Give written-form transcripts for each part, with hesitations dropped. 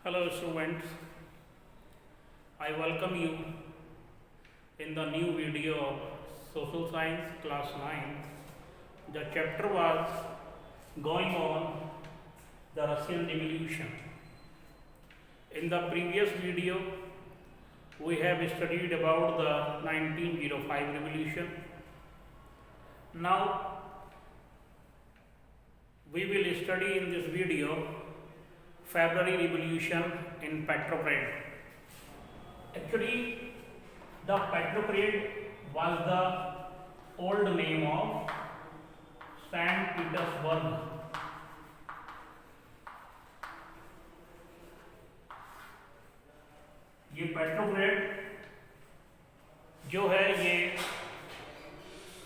Hello students, I welcome you in the new video of Social Science class 9. The chapter was going on the Russian Revolution. In the previous video, we have studied about the 1905 revolution. Now, we will study in this video February Revolution in Petrograd. Actually, the Petrograd was the old name of Saint Petersburg. ये पेट्रोग्रेड जो है ये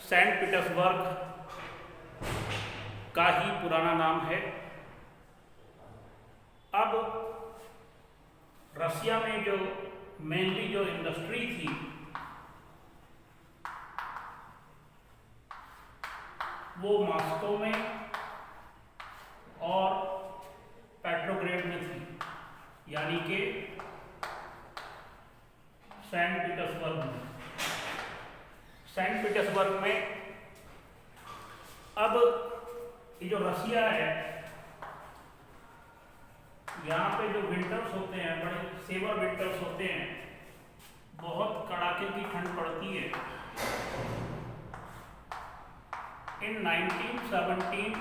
Saint Petersburg का ही पुराना नाम है। अब रसिया में जो मेनली जो इंडस्ट्री थी वो मॉस्को में और पेट्रोग्रेड में थी, यानी कि सेंट पीटर्सबर्ग में। सेंट पीटर्सबर्ग में अब ये जो रसिया है, यहाँ पे जो विंटर्स होते हैं, बड़े सेवर विंटर्स होते हैं, बहुत कड़ाके की ठंड पड़ती है। इन 1917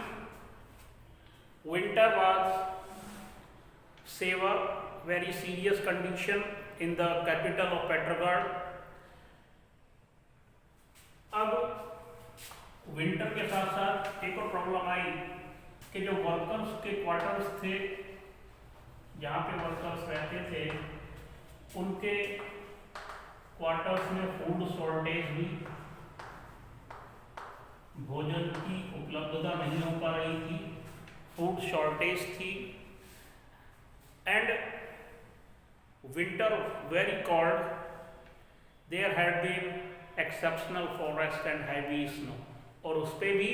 winter was severe, very serious condition in the capital of Petrograd. अब विंटर के साथ साथ एक और प्रॉब्लम आई कि जो वर्कर्स के क्वार्टर्स थे, जहाँ पे वर्कर्स रहते थे, उनके क्वार्टर्स में फूड शॉर्टेज हुई, भोजन की उपलब्धता नहीं हो पा रही थी, फूड शॉर्टेज थी, and winter very cold, there had been exceptional frost and heavy snow, और उस पर भी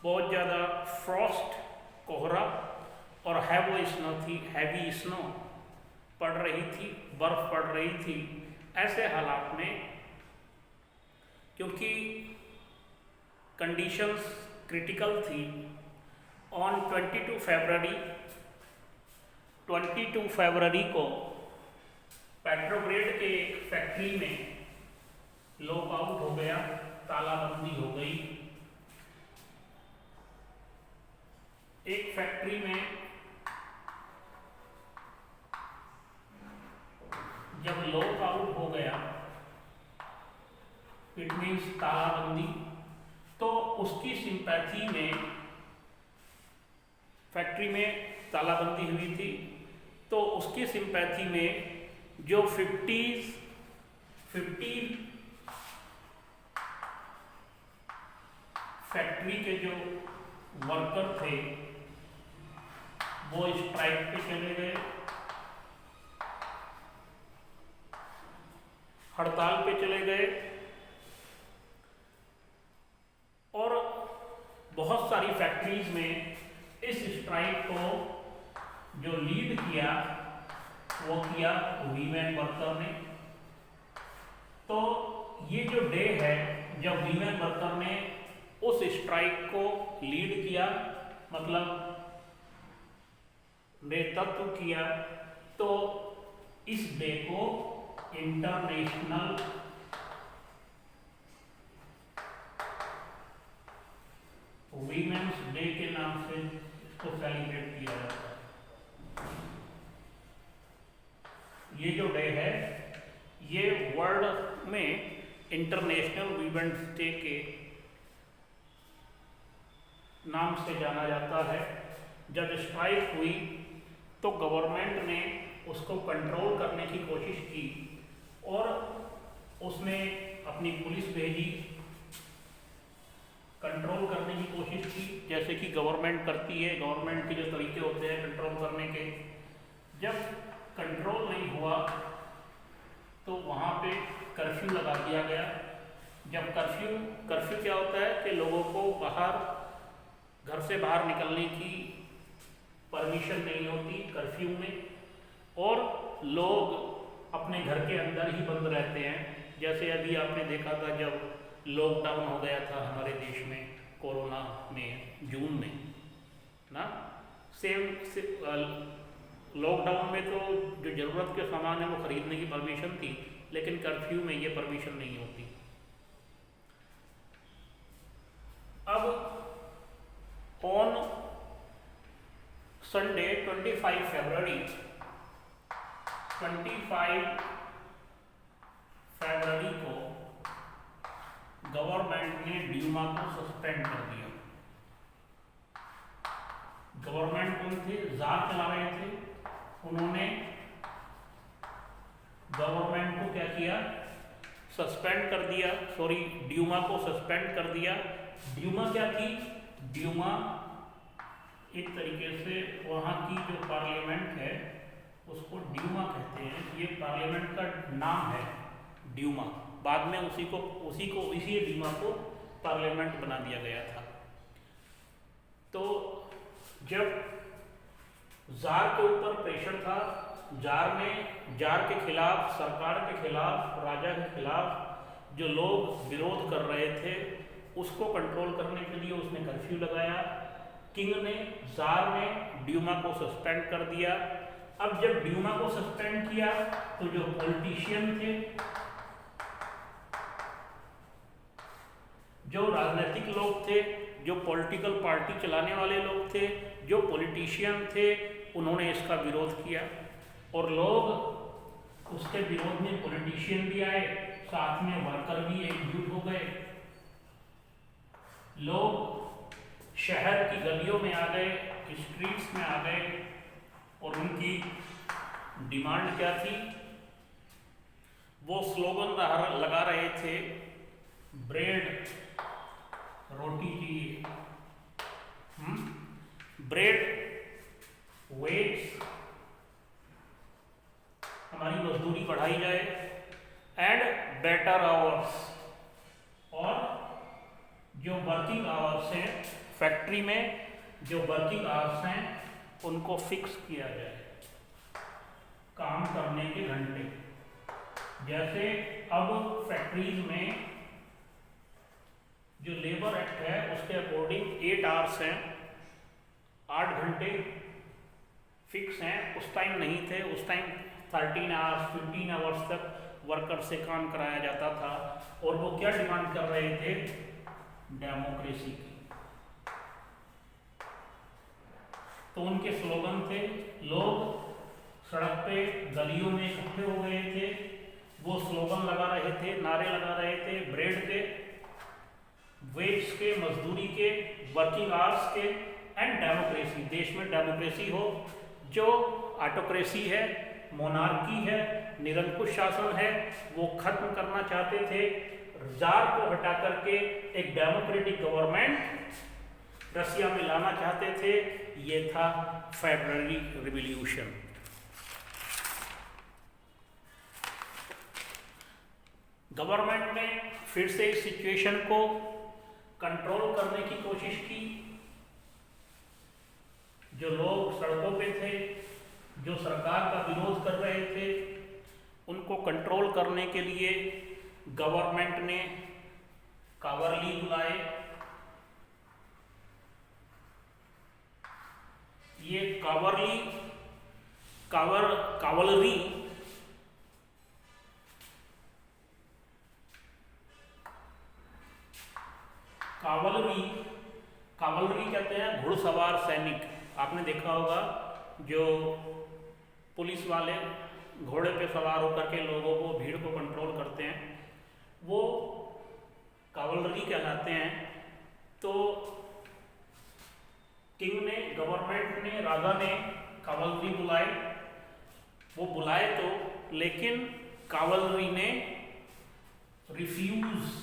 बहुत ज़्यादा फ्रॉस्ट, कोहरा और हैवी स्नो पड़ रही थी, बर्फ पड़ रही थी। ऐसे हालात में, क्योंकि कंडीशंस क्रिटिकल थी, ऑन 22 फरवरी को पेट्रोग्रेड के एक फैक्ट्री में लॉकआउट हो गया, तालाबंदी हो गई। एक फैक्ट्री में जब लॉकआउट हो गया, इट मीन्स तालाबंदी, तो उसकी सिंपैथी में, फैक्ट्री में तालाबंदी हुई थी, तो उसकी सिंपैथी में जो 50 फैक्ट्री के जो वर्कर थे वो स्ट्राइक पे चले गए, हड़ताल पे चले गए, और बहुत सारी फैक्ट्रीज में इस स्ट्राइक को जो लीड किया वो किया वीमेन वर्कर ने। तो ये जो डे है जब वीमेन वर्कर ने उस स्ट्राइक को लीड किया, मतलब नेतृत्व किया, तो इस डे को इंटरनेशनल वीमेंस डे के नाम से इसको सेलिब्रेट किया जाता है। ये जो डे है ये वर्ल्ड में इंटरनेशनल वीमेंस डे के नाम से जाना जाता है। जब स्ट्राइक हुई तो गवर्नमेंट ने उसको कंट्रोल करने की कोशिश की और उसने अपनी पुलिस भेजी, कंट्रोल करने की कोशिश की, जैसे कि गवर्नमेंट करती है। गवर्नमेंट के जो तरीके होते हैं कंट्रोल करने के, जब कंट्रोल नहीं हुआ तो वहाँ पे कर्फ्यू लगा दिया गया। जब कर्फ्यू क्या होता है कि लोगों को घर से बाहर निकलने की परमिशन नहीं होती कर्फ्यू में, और लोग अपने घर के अंदर ही बंद रहते हैं। जैसे अभी आपने देखा था जब लॉकडाउन हो गया था हमारे देश में कोरोना में जून में ना, लॉकडाउन में तो जो ज़रूरत के सामान है वो खरीदने की परमिशन थी, लेकिन कर्फ्यू में ये परमिशन नहीं होती। अब ऑन संडे 25 फरवरी 25 फरवरी को गवर्नमेंट ने ड्यूमा को सस्पेंड कर दिया। गवर्नमेंट कौन थे? जार चला रहे थे। उन्होंने गवर्नमेंट को क्या किया? सस्पेंड कर दिया। सॉरी, ड्यूमा को सस्पेंड कर दिया। ड्यूमा क्या थी? ड्यूमा एक तरीके से वहाँ की जो पार्लियामेंट है उसको ड्यूमा कहते हैं। ये पार्लियामेंट का नाम है ड्यूमा। बाद में इसी ड्यूमा को पार्लियामेंट बना दिया गया था। तो जब जार के ऊपर प्रेशर था, जार के खिलाफ, सरकार के खिलाफ, राजा के खिलाफ जो लोग विरोध कर रहे थे उसको कंट्रोल करने के लिए उसने कर्फ्यू लगाया। किंग ने, जार ने ड्यूमा को सस्पेंड कर दिया। अब जब ड्यूमा को सस्पेंड किया तो जो पॉलिटिशियन थे, जो राजनीतिक लोग थे, जो पॉलिटिकल पार्टी चलाने वाले लोग थे, जो पॉलिटिशियन थे, उन्होंने इसका विरोध किया। और लोग उसके विरोध में, पॉलिटिशियन भी आए, साथ में वर्कर भी एकजुट हो गए। लोग शहर की गलियों में आ गए, स्ट्रीट्स में आ गए और उनकी डिमांड क्या थी? वो स्लोगन लगा रहे थे, ब्रेड रोटी चाहिए, ब्रेड वेज, हमारी मजदूरी बढ़ाई जाए, एंड बेटर आवर्स, और जो वर्किंग आवर्स हैं फैक्ट्री में, जो वर्किंग आवर्स हैं उनको फिक्स किया जाए, काम करने के घंटे। जैसे अब फैक्ट्रीज में जो लेबर एक्ट है उसके अकॉर्डिंग 8 आवर्स हैं, 8 घंटे फिक्स हैं। उस टाइम नहीं थे, उस टाइम 13 आवर्स 15 आवर्स तक वर्कर से काम कराया जाता था। और वो क्या डिमांड कर रहे थे? डेमोक्रेसी की। तो उनके स्लोगन थे, लोग सड़क पे गलियों में इकट्ठे हो गए थे, वो स्लोगन लगा रहे थे, नारे लगा रहे थे, ब्रेड के, वेज के, मजदूरी के, वर्किंग आवर्स के, एंड डेमोक्रेसी। देश में डेमोक्रेसी हो, जो ऑटोक्रेसी है, मोनार्की है, निरंकुश शासन है, वो खत्म करना चाहते थे। जार को हटा करके एक डेमोक्रेटिक गवर्नमेंट रसिया में लाना चाहते थे। ये था फेब्रुअरी रिवॉल्यूशन। गवर्नमेंट ने फिर से इस सिचुएशन को कंट्रोल करने की कोशिश की। जो लोग सड़कों पे थे, जो सरकार का विरोध कर रहे थे, उनको कंट्रोल करने के लिए गवर्नमेंट ने कावरली बुलाए। ये कावरली, कावलरी कावलरी कहते हैं घुड़सवार सैनिक। आपने देखा होगा जो पुलिस वाले घोड़े पे सवार होकर के लोगों को, भीड़ को कंट्रोल करते हैं, वो कावलरी कहलाते हैं। तो किंग ने, गवर्नमेंट ने, राजा ने कावलरी बुलाए। वो बुलाए तो, लेकिन कावलरी ने रिफ्यूज,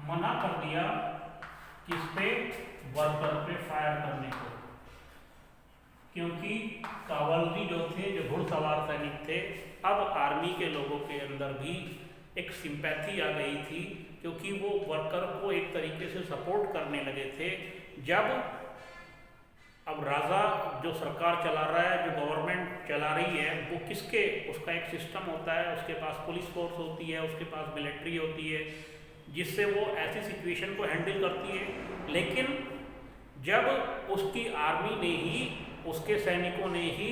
मना कर दिया किस पे? वर्कर पे फायर करने को। क्योंकि कावलरी जो थे, जो घुड़सवार सैनिक थे, अब आर्मी के लोगों के अंदर भी एक सिंपैथी आ गई थी, क्योंकि वो वर्कर को एक तरीके से सपोर्ट करने लगे थे। जब अब राजा जो सरकार चला रहा है, जो गवर्नमेंट चला रही है, वो किसके, उसका एक सिस्टम होता है, उसके पास पुलिस फोर्स होती है, उसके पास मिलिट्री होती है, जिससे वो ऐसी सिचुएशन को हैंडल करती है। लेकिन जब उसकी आर्मी ने ही, उसके सैनिकों ने ही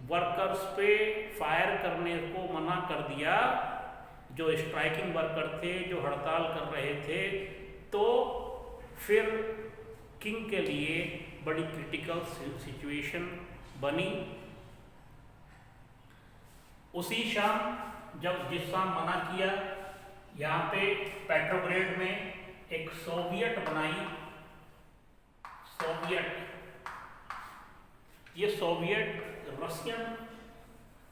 वर्कर्स पे फायर करने को मना कर दिया, जो स्ट्राइकिंग वर्कर थे, जो हड़ताल कर रहे थे, तो फिर किंग के लिए बड़ी क्रिटिकल सिचुएशन बनी। उसी शाम जब जिस शाम मना किया, यहाँ पे पेट्रोग्रेड में एक सोवियत बनाई, सोवियत, ये सोवियत रशियन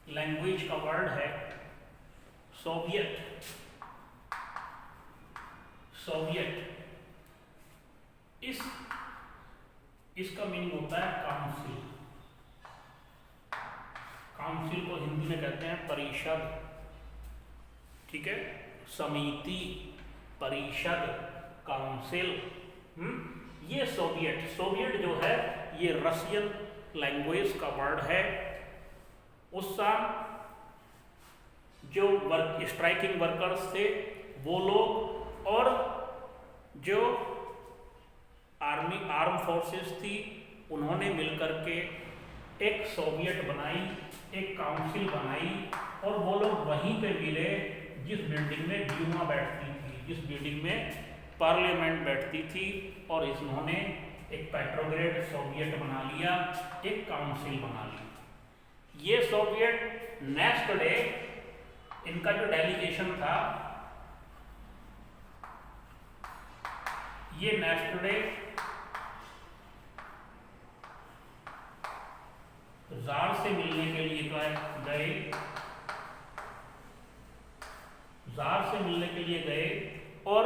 लैंग्वेज का वर्ड है, सोवियत, सोवियत। इसका मीनिंग होता है काउंसिल। काउंसिल को हिंदी में कहते हैं परिषद, ठीक है, समिति, परिषद, काउंसिल। ये सोवियत, सोवियत जो है ये रशियन लैंग्वेज का वर्ड है। उस साल जो स्ट्राइकिंग वर्कर्स थे वो लोग, और जो आर्म फोर्सेस थी, उन्होंने मिलकर के एक सोवियत बनाई, एक काउंसिल बनाई, और वो लोग वहीं पे मिले जिस बिल्डिंग में ड्यूमा बैठती थी, जिस बिल्डिंग में पार्लियामेंट बैठती थी, और इन्होंने एक पेट्रोग्रेड सोवियत बना लिया, एक काउंसिल बना ली। ये सोवियत नेक्स्ट डे, इनका जो डेलीगेशन था, ये नेक्स्ट डे जार से मिलने के लिए गए, जार से मिलने के लिए गए, और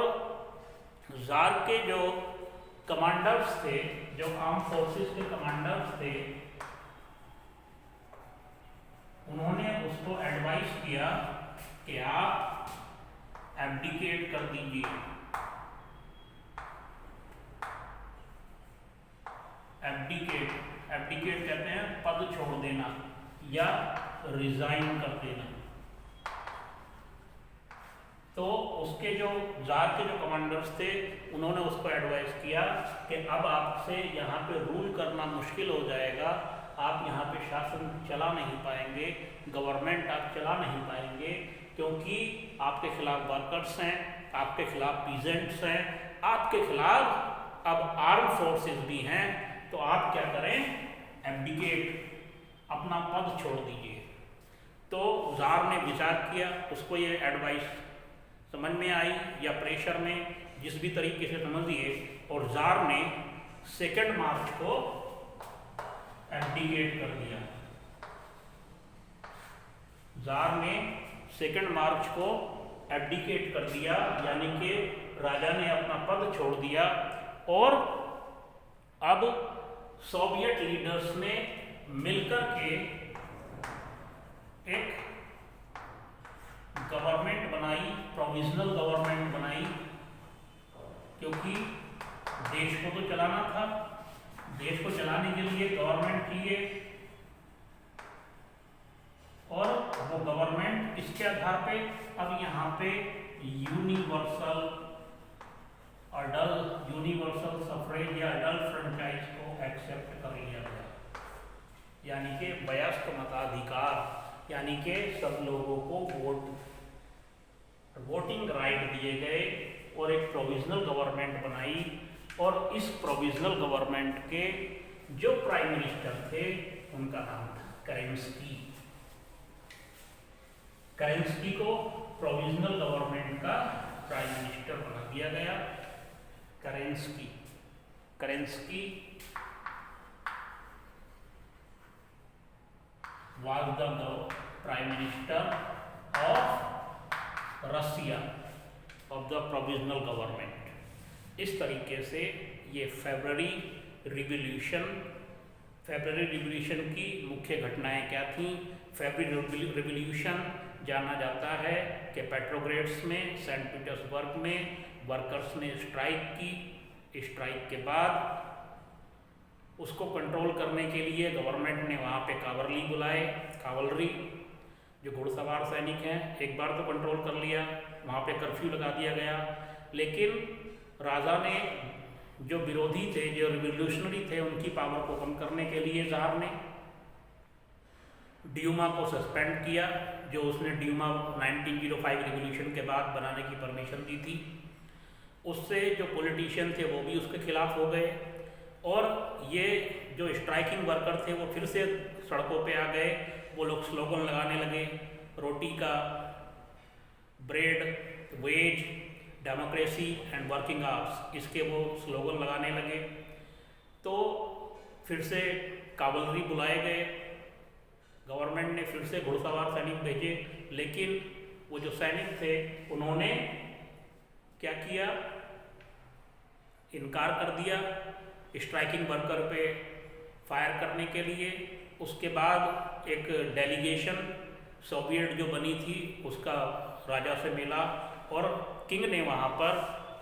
जार के जो कमांडर्स थे, जो आर्म फोर्सेस के कमांडर्स थे, उन्होंने उसको एडवाइस किया कि आप एब्डिकेट कर दीजिए, एब्डिकेट, एब्डिकेट कहते हैं पद छोड़ देना या रिजाइन कर देना। तो उसके जो जार के जो कमांडर्स थे, उन्होंने उसको एडवाइस किया कि अब आपसे यहाँ पे रूल करना मुश्किल हो जाएगा, आप यहाँ पे शासन चला नहीं पाएंगे, गवर्नमेंट आप चला नहीं पाएंगे, क्योंकि आपके खिलाफ वर्कर्स हैं, आपके खिलाफ पीजेंट्स हैं, आपके खिलाफ अब आर्म फोर्सेस भी हैं। तो आप क्या करें, एब्डिकेट, अपना पद छोड़ दीजिए। तो जार ने विचार किया, उसको ये एडवाइस समझ में आई, या प्रेशर में, जिस भी तरीके से समझिए, और जार ने 2 मार्च को एब्डिकेट कर दिया। जार ने 2 मार्च को एब्डिकेट कर दिया, यानी कि राजा ने अपना पद छोड़ दिया, और अब सोवियत लीडर्स ने मिलकर के एक गवर्नमेंट बनाई, प्रोविजनल गवर्नमेंट बनाई, क्योंकि देश को तो चलाना था, देश को चलाने के लिए गवर्नमेंट चाहिए, और वो गवर्नमेंट किसके आधार पे, अब यहाँ पे यूनिवर्सल अडल्ट, यूनिवर्सल सफरेज या अडल्ट फ्रेंचाइज को एक्सेप्ट कर लिया गया, यानी कि वयस्क मताधिकार, यानी कि सब लोगों को वोटिंग राइट दिए गए, और एक प्रोविजनल गवर्नमेंट बनाई। और इस प्रोविजनल गवर्नमेंट के जो प्राइम मिनिस्टर थे, उनका नाम था केरेंस्की। केरेंस्की को प्रोविजनल गवर्नमेंट का प्राइम मिनिस्टर बना दिया गया। केरेंस्की, केरेंस्की was the prime minister of Russia of the provisional government। इस तरीके से ये फेब्रुअरी रिवॉल्यूशन की मुख्य घटनाएं क्या थीं। फेब्रुअरी रिवॉल्यूशन जाना जाता है कि पेट्रोग्रेड्स में, सेंट पीटर्सबर्ग में वर्कर्स ने स्ट्राइक की। स्ट्राइक के बाद उसको कंट्रोल करने के लिए गवर्नमेंट ने वहाँ पे कावरली बुलाए, कावलरी जो घुड़सवार सैनिक हैं। एक बार तो कंट्रोल कर लिया, वहाँ पे कर्फ्यू लगा दिया गया, लेकिन राजा ने जो विरोधी थे, जो रिवोल्यूशनरी थे, उनकी पावर को कम करने के लिए ज़ार ने ड्यूमा को सस्पेंड किया, जो उसने ड्यूमा 1905 रिवोल्यूशन के बाद बनाने की परमिशन दी थी। उससे जो पॉलिटिशियन थे वो भी उसके खिलाफ हो गए, और ये जो स्ट्राइकिंग वर्कर थे वो फिर से सड़कों पे आ गए। वो लोग स्लोगन लगाने लगे, रोटी का, bread, wage, democracy and working hours, इसके वो स्लोगन लगाने लगे। तो फिर से कावलरी बुलाए गए, गवर्नमेंट ने फिर से घुड़सवार सैनिक भेजे, लेकिन वो जो सैनिक थे उन्होंने क्या किया, इनकार कर दिया स्ट्राइकिंग वर्कर पे फायर करने के लिए। उसके बाद एक डेलीगेशन सोवियत जो बनी थी उसका राजा से मिला, और किंग ने वहाँ पर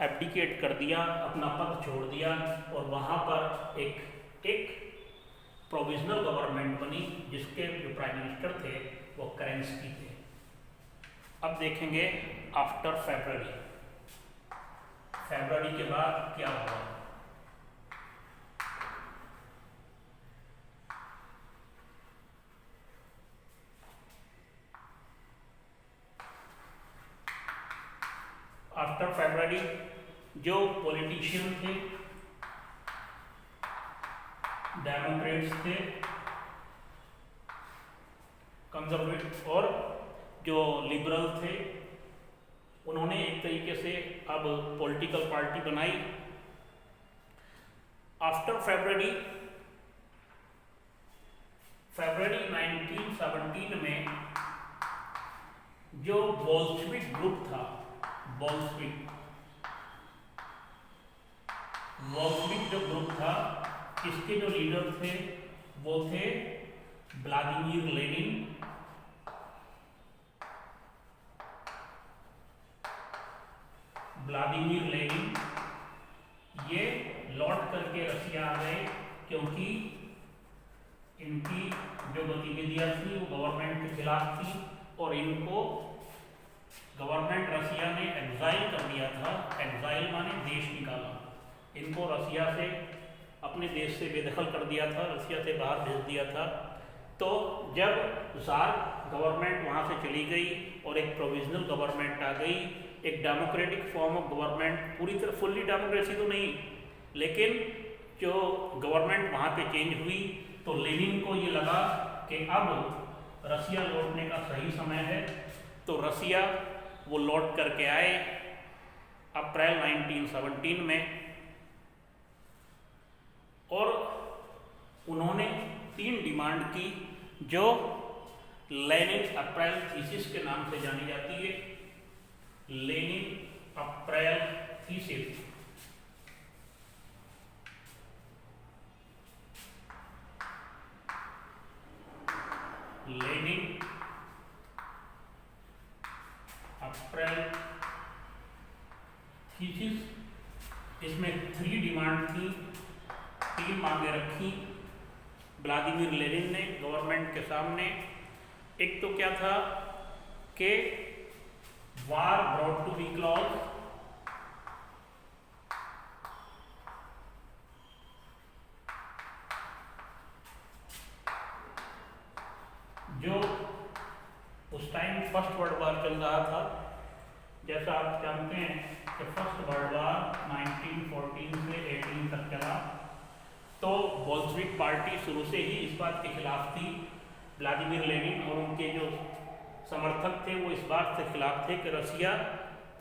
एब्डिकेट कर दिया, अपना पद छोड़ दिया, और वहाँ पर एक प्रोविजनल गवर्नमेंट बनी, जिसके जो प्राइम मिनिस्टर थे वो केरेंस्की थे। अब देखेंगे आफ्टर फरवरी के बाद क्या हुआ। आफ्टर फरवरी जो पॉलिटिशियन थे, डेमोक्रेट्स थे, कंजर्वेटिव और जो लिबरल थे, उन्होंने एक तरीके से अब पॉलिटिकल पार्टी बनाई। आफ्टर फरवरी 1917 में जो बोल्शेविक ग्रुप था, बोल्शेविक जो ग्रुप था, इसके जो लीडर थे वो थे व्लादिमीर लेनिन, ये लौट करके रसिया आ गए, क्योंकि इनकी जो गतिविधियां थी वो गवर्नमेंट के खिलाफ थी, और इनको गवर्नमेंट रसिया ने एग्जाइल कर दिया था। एग्जाइल माने देश निकाला, इनको रसिया से, अपने देश से बेदखल कर दिया था, रसिया से बाहर भेज दिया था। तो जब ज़ार गवर्नमेंट वहाँ से चली गई और एक प्रोविजनल गवर्नमेंट आ गई, एक डेमोक्रेटिक फॉर्म ऑफ गवर्नमेंट, पूरी तरह फुल्ली डेमोक्रेसी तो नहीं, लेकिन जो गवर्नमेंट वहाँ पे चेंज हुई, तो लेनिन को ये लगा कि अब रसिया लौटने का सही समय है। तो रसिया वो लौट करके आए अप्रैल 1917 में, और उन्होंने 3 डिमांड की, जो लेनिन अप्रैल थीसिस के नाम से जानी जाती है। Lenin April thesis, Lenin April thesis, इसमें 3 डिमांड थी, 3 मांगे रखी व्लादिमीर लेनिन ने गवर्नमेंट के सामने। एक तो क्या था कि वार ब्रॉट टू बी क्लॉज, जो उस टाइम फर्स्ट वर्ल्ड वार चल रहा था। जैसा आप जानते हैं कि फर्स्ट वर्ल्ड वार 1914 से 18 तक चला, तो बोल्शेविक पार्टी शुरू से ही इस बात के खिलाफ थी। व्लादिमीर लेनिन और उनके जो समर्थक थे वो इस बात से खिलाफ थे कि रसिया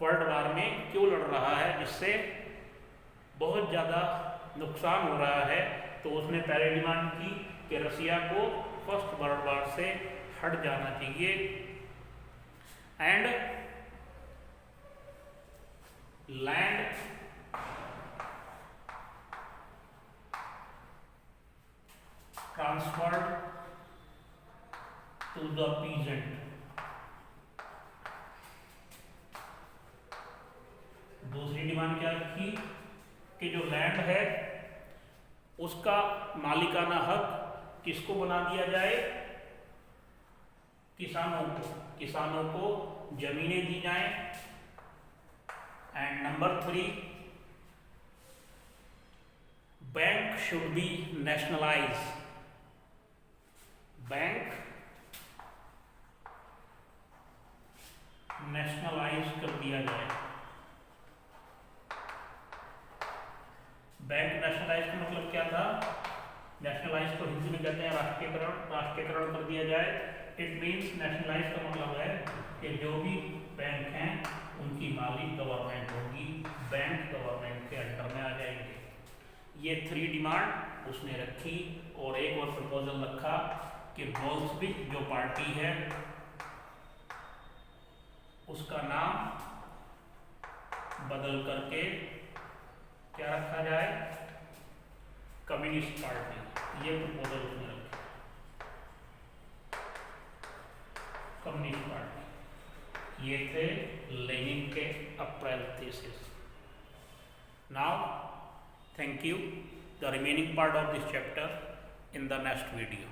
वर्ल्ड वार में क्यों लड़ रहा है, जिससे बहुत ज़्यादा नुकसान हो रहा है। तो उसने पहले डिमांड की कि रसिया को फर्स्ट वर्ल्ड वार से हट जाना चाहिए, and land transferred to the peasant. दूसरी डिमांड क्या रखी कि जो लैंड है उसका मालिकाना हक किसको बना दिया जाए? किसानों को जमीनें दी जाएं। And number 3, bank should be nationalise. Bank nationalise कर दिया जाए। बैंक नेशनलाइज का मतलब क्या था? नेशनलाइज को हिंदी में कहते हैं राष्ट्रीयकरण कर दिया जाए। इट मीन्स नेशनलाइज का मतलब है कि जो भी बैंक हैं उनकी मालिक गवर्नमेंट होगी, बैंक गवर्नमेंट के अंडर में आ जाएंगे। ये 3 डिमांड उसने रखी। और एक और प्रपोजल रखा कि बोल्शेविक जो पार्टी है उसका नाम बदल करके क्या रखा जाए? Communist party. ये प्रपोजल उसने रखा, कम्युनिस्ट पार्टी। ये थे लेनिन के April thesis. Now thank you. The remaining part of this chapter in the next video.